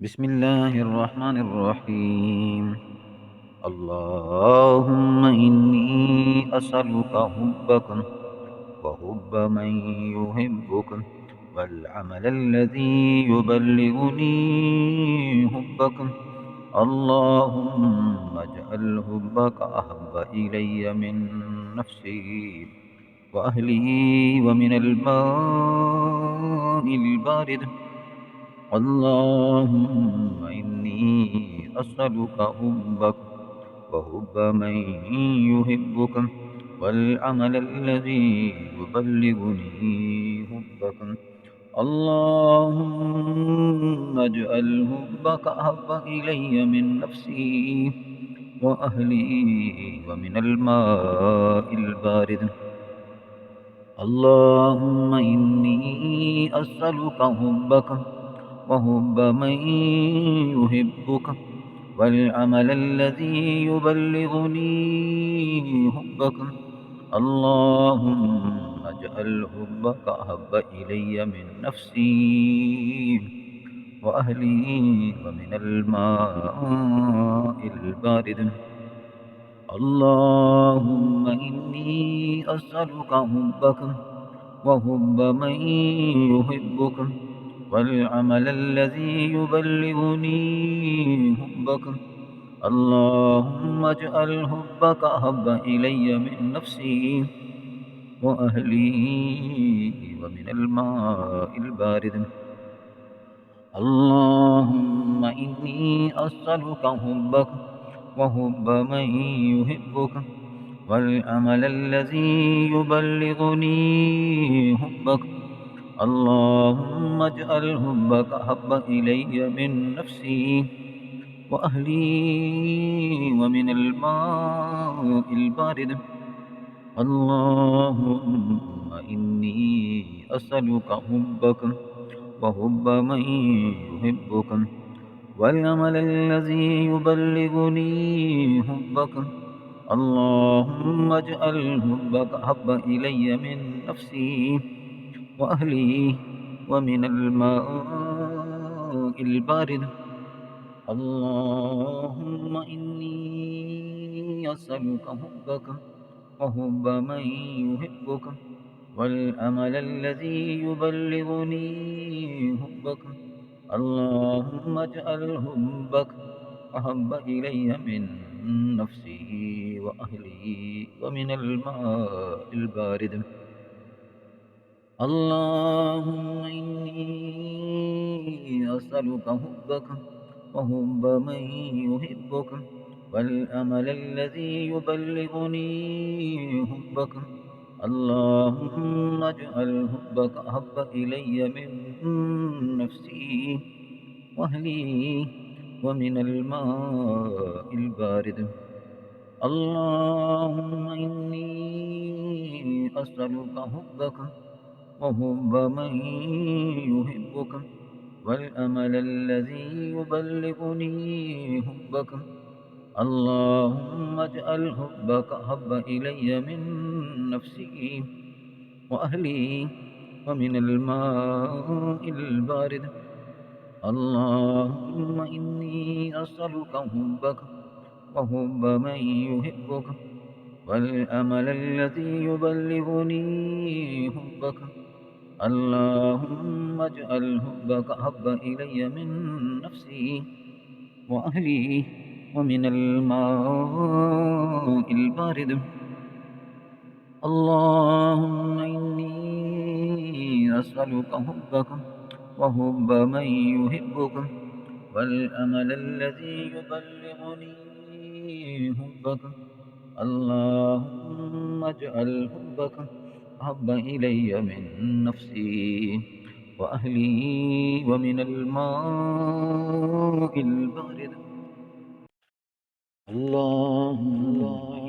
بسم الله الرحمن الرحيم. اللهم إني أسألك حبك وحب من يحبك والعمل الذي يبلغني حبك. اللهم اجعل حبك أحب إلي من نفسي وأهلي ومن الماء البارد. اللهم إني أسألك حبك وحب من يحبك والعمل الذي يبلغني حبك. اللهم اجعل حبك أحب إلي من نفسي وأهلي ومن الماء البارد. اللهم إني أسألك حبك وحب من يحبك والعمل الذي يبلغني حبك. اللهم اجعل حبك أحب إلي من نفسي وأهلي ومن الماء البارد. اللهم إني أسألك حبك وحب من يحبك والعمل الذي يبلغني حبك. اللهم اجعل حبك أحب إلي من نفسي وأهلي ومن الماء البارد. اللهم إني أسألك حبك وحب من يحبك والعمل الذي يبلغني حبك. اللهم اجعل حبك أحب إلي من نفسي وأهلي ومن الماء البارد. اللهم إني أسألك حبك وحب من يحبك والعمل الذي يبلغني حبك. اللهم اجعل حبك أحب إلي من نفسي وأهلي ومن الماء البارد. اللهم إني أسألك حبك وحب من يحبك والأمل الذي يبلغني حبك. اللهم اجعل حبك أحب إلي من نفسي وأهلي ومن الماء البارد. اللهم إني أسألك حبك وحب من يحبك والأمل الذي يبلغني حبك. اللهم اجعل حبك أحب إلي من نفسي وأهلي ومن الماء البارد. اللهم إني أسألك حبك وحب من يحبك والأمل الذي يبلغني حبك. اللهم اجعل حبك أحب إلي من نفسي وأهلي ومن الماء البارد. اللهم إني أسألك حبك وحب من يحبك والأمل الذي يبلغني حبك. اللهم اجعل حبك أحب إلي من نفسي وأهلي ومن الماء البارد. اللهم إني أسألك حبك وحب من يحبك والأمل الذي يبلغني حبك. اللهم اجعل حبك أحب إلي من نفسي وأهلي ومن الماء البارد. اللهم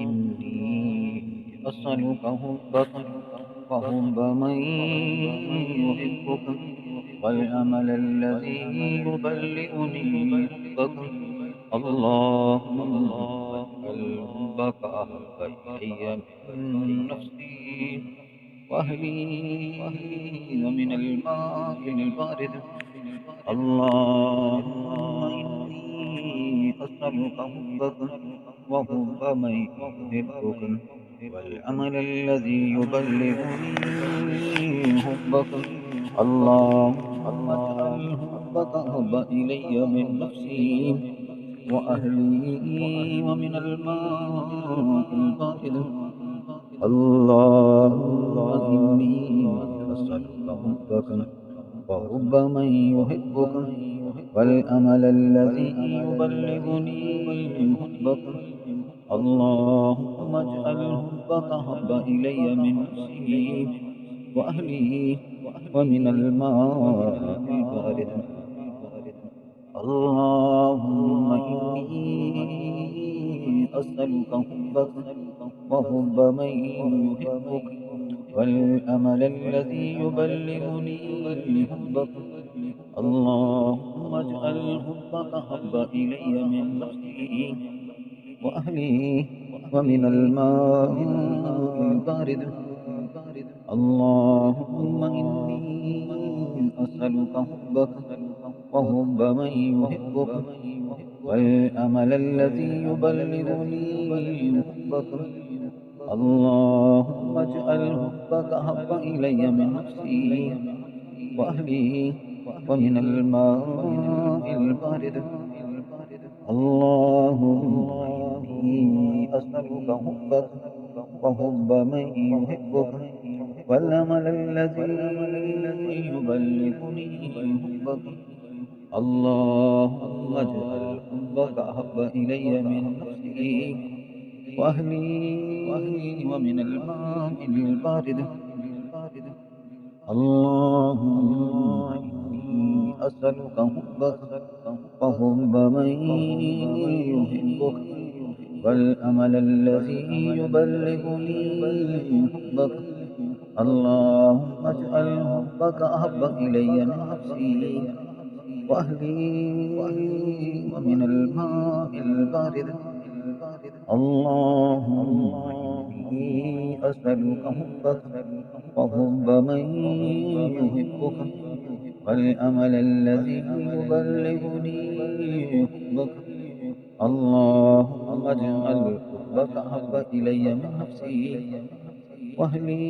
إني أسألك حبك وحب من يحبك والأمل الذي يبلغني حبك. اللهم اجعل حبك أحب إلي من نفسي وأهلي ومن الماء البارد. اللهم إني أسألك حبك وحب من يحبك والأمل الذي يبلغني حبك. اللهم اجعل حبك أحب إلي من نفسي وأهلي ومن الماء البارد. اللهم إني أسألك حبك وحب من يحبك والأمل الذي يبلغني حبك. اللهم اجعل حبك حب إلي من نفسي وأهلي ومن الماء البارد. اللهم إني أسألك حبك وحب من يحبك والأمل الذي يبلغني حبك. اللهم اجعل حبك حب إلي من نفسي وأهلي ومن الماء البارد. اللهم إني أسألك حبك وحب من يحبك والأمل الذي يبلغني حبك. اللهم اجعل حبك حب إلي من نفسي وأهلي ومن الماء البارد. اللهم إني أسألك حبك وحب من يحبك والأمل الذي يبلغني حبك. اللهم اجعل حبك أحب إلي من نفسي وأهلي ومن الماء البارد. اللهم إني أسألك حبك وحب من يحبك والأمل الذي يبلغني حبك. اللهم اجعل حبك أحب إلي من نفسي وأهلي ومن الماء البارد. اللهم إني أسألك حبك وحب من يحبك والأمل الذي يبلغني حبك. اللهم اجعل حبك أحب إلي من نفسي وأهلي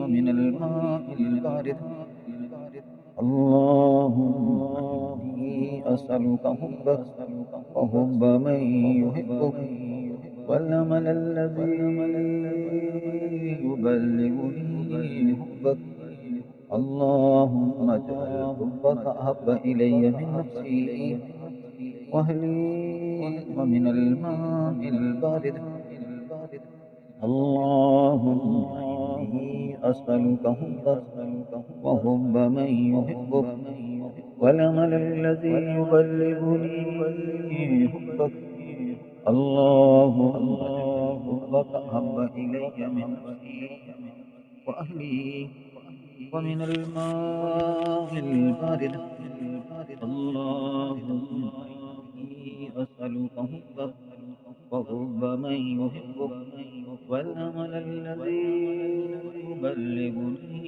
ومن الماء البارد. اللهم إني أسألك حبك وحب من يحبك والأمل الذي يبلغني حبك. اللهم اجعل حبك أحب إلي من نفسي وأهلي ومن الماء البارد. اللهم إني أسألك حبك وحب من يحبك والأمل الذي يبلغني حبك. اللهم اجعل حبك أحب إلي من نفسي وأهلي ومن الماء البارد. اللهم إني أسألك حبك وحب من يحبك والأمل الذي يبلغني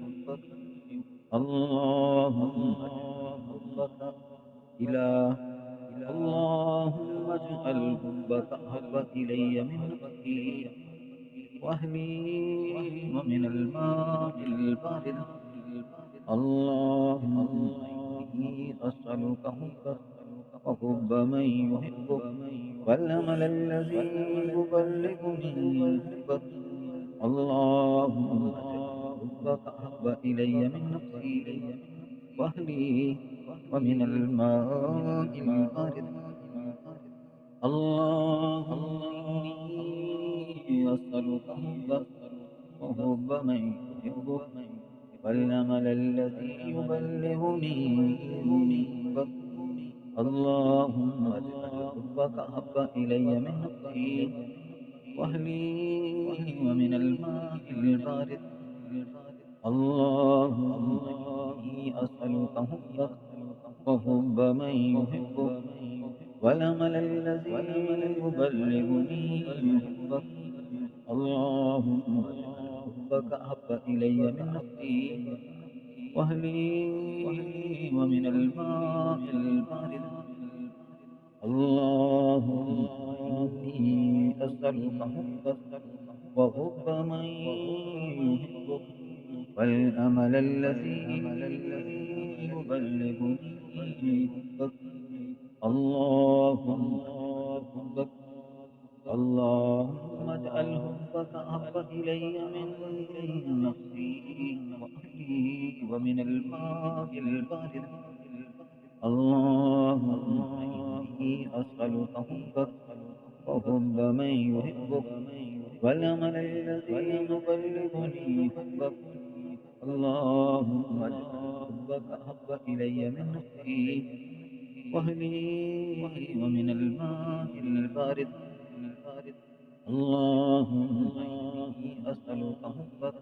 حبك. اللهم اجعل حبك إله. اللهم اجعل حبك أحب إلي من نفسي وأهلي ومن الماء البارد. اللهم إني أسألك حبك وحب من يحبك والأمل الذي يبلغني حبك. اللهم اجعل حبك أحب إلي من نفسي وأهلي ومن الماء البارد. اللهم إني أسألك حبك وحب من يحبك والأمل الذي يبلغني حبك. اللهم اجعل حبك أحب إلي من نفسي وأهلي ومن الماء البارد. اللهم إني أسألك حبك وحب من يحبك والأمل الذي يبلغني حبك. اللهم اجعل حبك أحب إلي من نفسي وأهلي ومن الماء البارد. اللهم إني أسألك حبك وحب من يحبك، والأمل الذي يبلغني حبك. اللهم اجعل حبك اللهم اجعل حبك أحب إلي من نفسي وأهلي ومن الماء البارد. اللهم إني أسألك حبك وحب من يحبك، والأمل الذي يبلغني حبك. اللهم اجعل حبك أحب إلي من نفسي وأهلي ومن الماء البارد. اللهم إني أسألك حبك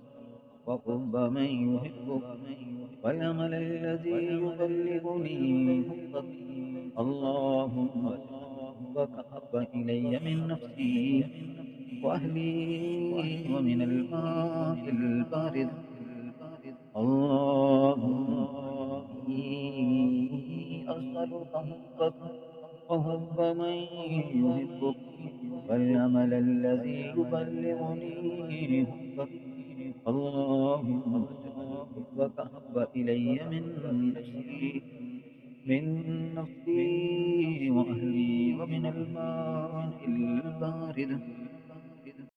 وحب من يحبك، والأمل الذي يبلغني حبك. اللهم اجعل حبك أحب إلي من نفسي وأهلي ومن الماء البارد. اللهم إني أسألك حبك وحب من يحبك، والأمل الذي يبلغني حبك. اللهم اجعل حبك أحب إلي من نفسي وأهلي ومن الماء البارد.